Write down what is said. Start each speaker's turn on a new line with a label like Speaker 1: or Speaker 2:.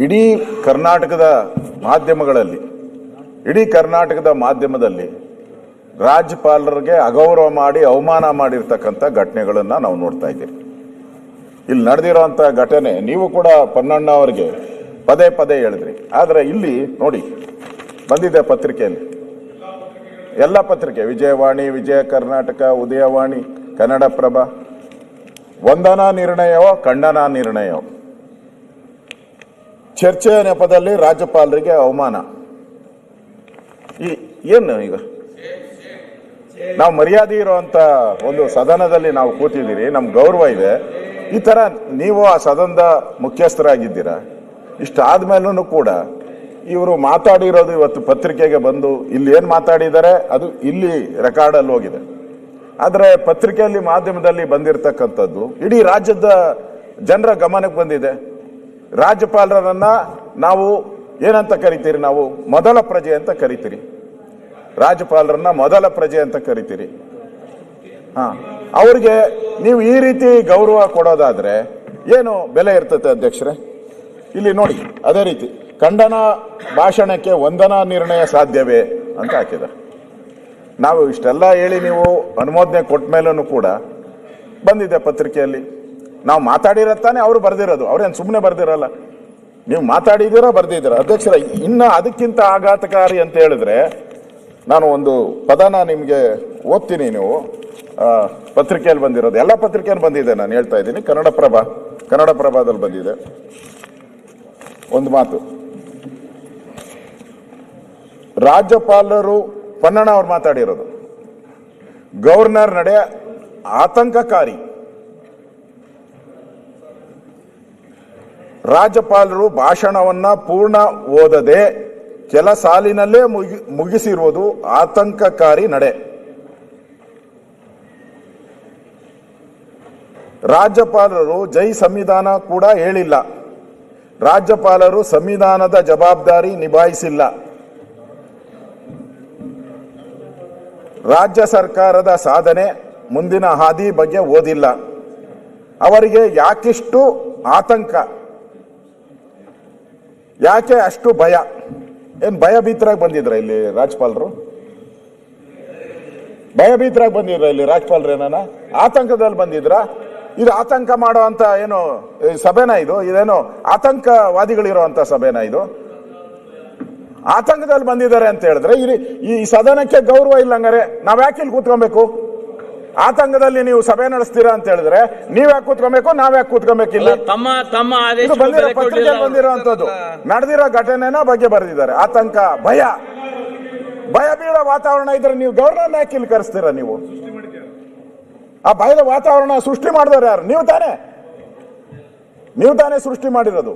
Speaker 1: ಇಡೀ ಕರ್ನಾಟಕದ ಮಾಧ್ಯಮದಲ್ಲಿ ರಾಜ್ಯಪಾಲರಿಗೆ ಅಗೌರವ ಮಾಡಿ ಅವಮಾನ ಮಾಡಿರ್ತಕ್ಕಂಥ ಘಟನೆಗಳನ್ನು ನಾವು ನೋಡ್ತಾ ಇದ್ದೀವಿ. ಇಲ್ಲಿ ನಡೆದಿರೋಂಥ ಘಟನೆ ನೀವು ಕೂಡ ಪನ್ನಣ್ಣ ಅವರಿಗೆ ಪದೇ ಪದೇ ಹೇಳಿದ್ರಿ. ಆದರೆ ಇಲ್ಲಿ ನೋಡಿ ಬಂದಿದೆ ಪತ್ರಿಕೆಯಲ್ಲಿ, ಎಲ್ಲ ಪತ್ರಿಕೆ, ವಿಜಯವಾಣಿ, ವಿಜಯ ಕರ್ನಾಟಕ, ಉದಯವಾಣಿ, ಕನ್ನಡಪ್ರಭ, ವಂದನಾ ನಿರ್ಣಯವೋ ಖಂಡನಾ ನಿರ್ಣಯವೋ, ಚರ್ಚೆಯ ನೆಪದಲ್ಲಿ ರಾಜ್ಯಪಾಲರಿಗೆ ಅವಮಾನ. ಏನು ಈಗ ನಾವು ಮರ್ಯಾದೆ ಇರುವಂತ ಒಂದು ಸದನದಲ್ಲಿ ನಾವು ಕೂತಿದ್ದೀರಿ, ನಮ್ ಗೌರವ ಇದೆ. ಈ ತರ ನೀವು ಆ ಸದನದ ಮುಖ್ಯಸ್ಥರಾಗಿದ್ದೀರಾ. ಇಷ್ಟಾದ್ಮೇಲೂ ಕೂಡ ಇವರು ಮಾತಾಡಿರೋದು ಇವತ್ತು ಪತ್ರಿಕೆಗೆ ಬಂದು ಇಲ್ಲಿ ಏನ್ ಮಾತಾಡಿದ್ದಾರೆ ಅದು ಇಲ್ಲಿ ರೆಕಾರ್ಡಲ್ಲಿ ಹೋಗಿದೆ. ಆದ್ರೆ ಪತ್ರಿಕೆಯಲ್ಲಿ ಮಾಧ್ಯಮದಲ್ಲಿ ಬಂದಿರತಕ್ಕಂಥದ್ದು ಇಡೀ ರಾಜ್ಯದ ಜನರ ಗಮನಕ್ಕೆ ಬಂದಿದೆ. ರಾಜ್ಯಪಾಲರನ್ನ ನಾವು ಏನಂತ ಕರಿತೀರಿ? ನಾವು ಮೊದಲ ಪ್ರಜೆ ಅಂತ ಕರಿತೀರಿ. ರಾಜ್ಯಪಾಲರನ್ನ ಮೊದಲ ಪ್ರಜೆ ಅಂತ ಕರಿತೀರಿ. ಅವ್ರಿಗೆ ನೀವು ಈ ರೀತಿ ಗೌರವ ಕೊಡೋದಾದ್ರೆ ಏನು ಬೆಲೆ ಇರ್ತದೆ ಅಧ್ಯಕ್ಷರೇ? ಇಲ್ಲಿ ನೋಡಿ, ಅದೇ ರೀತಿ ಖಂಡನ ಭಾಷಣಕ್ಕೆ ವಂದನಾ ನಿರ್ಣಯ ಸಾಧ್ಯವೇ ಅಂತ ಹಾಕಿದ್ದಾರೆ. ನಾವು ಇಷ್ಟೆಲ್ಲ ಹೇಳಿ ನೀವು ಅನುಮೋದನೆ ಕೊಟ್ಟ ಮೇಲೂ ಕೂಡ ಬಂದಿದೆ ಪತ್ರಿಕೆಯಲ್ಲಿ. ನಾವು ಮಾತಾಡಿರತ್ತಾನೆ ಅವರು ಬರ್ದಿರೋದು, ಅವ್ರೇನು ಸುಮ್ಮನೆ ಬರ್ದಿರಲ್ಲ. ನೀವು ಮಾತಾಡಿದ್ದೀರಾ, ಬರ್ದಿದ್ದೀರಾ. ಅಧ್ಯಕ್ಷರ, ಇನ್ನು ಅದಕ್ಕಿಂತ ಆಘಾತಕಾರಿ ಅಂತ ಹೇಳಿದ್ರೆ ನಾನು ಒಂದು ಪದನ ನಿಮಗೆ ಓದ್ತೀನಿ. ನೀವು ಪತ್ರಿಕೆಯಲ್ಲಿ ಬಂದಿರೋದು, ಎಲ್ಲ ಪತ್ರಿಕೆಯಲ್ಲಿ ಬಂದಿದೆ, ನಾನು ಹೇಳ್ತಾ ಇದ್ದೀನಿ. ಕನ್ನಡಪ್ರಭದಲ್ಲಿ ಬಂದಿದೆ ಒಂದು ಮಾತು. ರಾಜ್ಯಪಾಲರು, ಪನ್ನಣ್ಣ ಅವ್ರು ಮಾತಾಡಿರೋದು, ಗವರ್ನರ್ ನಡೆ ಆತಂಕಕಾರಿ. ರಾಜ್ಯಪಾಲರು ಭಾಷಣವನ್ನ ಪೂರ್ಣ ಓದದೆ ಕೆಲ ಸಾಲಿನಲ್ಲೇ ಮುಗಿಸಿರುವುದು ಆತಂಕಕಾರಿ ನಡೆ. ರಾಜ್ಯಪಾಲರು ಜೈ ಸಂವಿಧಾನ ಕೂಡ ಹೇಳಿಲ್ಲ. ರಾಜ್ಯಪಾಲರು ಸಂವಿಧಾನದ ಜವಾಬ್ದಾರಿ ನಿಭಾಯಿಸಿಲ್ಲ. ರಾಜ್ಯ ಸರ್ಕಾರದ ಸಾಧನೆ, ಮುಂದಿನ ಹಾದಿ ಬಗ್ಗೆ ಓದಿಲ್ಲ. ಅವರಿಗೆ ಯಾಕಿಷ್ಟು ಆತಂಕ, ಯಾಕೆ ಅಷ್ಟು ಭಯ? ಏನ್ ಭಯಭೀತರಾಗಿ ಬಂದಿದ್ರ ಇಲ್ಲಿ ರಾಜ್ಯಪಾಲರು? ಭಯಭೀತರಾಗಿ ಬಂದಿದ್ರ ಇಲ್ಲಿ ರಾಜ್ಯಪಾಲರು? ಏನಾನ ಆತಂಕದಲ್ಲಿ ಬಂದಿದ್ರ? ಇದು ಆತಂಕ ಮಾಡೋ ಅಂತ ಏನು ಸಭೆನಾ ಇದು? ಇದೇನೋ ಆತಂಕವಾದಿಗಳಿರುವಂತ ಸಭೆನಾ ಇದು? ಆತಂಕದಲ್ಲಿ ಬಂದಿದ್ದಾರೆ ಅಂತ ಹೇಳಿದ್ರೆ ಈ ಸದನಕ್ಕೆ ಗೌರವ ಇಲ್ಲ. ಹಂಗಾರೆ ನಾವ್ ಯಾಕೆ ಇಲ್ಲಿ ಕೂತ್ಕೊಬೇಕು? ಆತಂಕದಲ್ಲಿ ನೀವು ಸಭೆ ನಡೆಸ್ತೀರಾ ಅಂತ ಹೇಳಿದ್ರೆ ನೀವ್ ಯಾಕೆ ಕೂತ್ಕೊಬೇಕು, ನಾವ್ ಯಾಕೆ ಕೂತ್ಕೊಬೇಕಿಲ್ಲ? ಬಂದಿರೋಂಥದ್ದು ನಡೆದಿರೋ ಘಟನೆನ ಬಗ್ಗೆ ಬರೆದಿದ್ದಾರೆ. ಆತಂಕ, ಭಯ ಬೀಳೋ ವಾತಾವರಣ ಇದ್ರೆ ನೀವು ಗವರ್ನರ್ ಯಾಕೆ ಇಲ್ಲಿ ಕರೆಸ್ತೀರಾ? ನೀವು ಆ ಭಯದ ವಾತಾವರಣ ಸೃಷ್ಟಿ ಮಾಡಿದವರು ಯಾರು? ನೀವು ತಾನೇ ಸೃಷ್ಟಿ ಮಾಡಿರೋದು.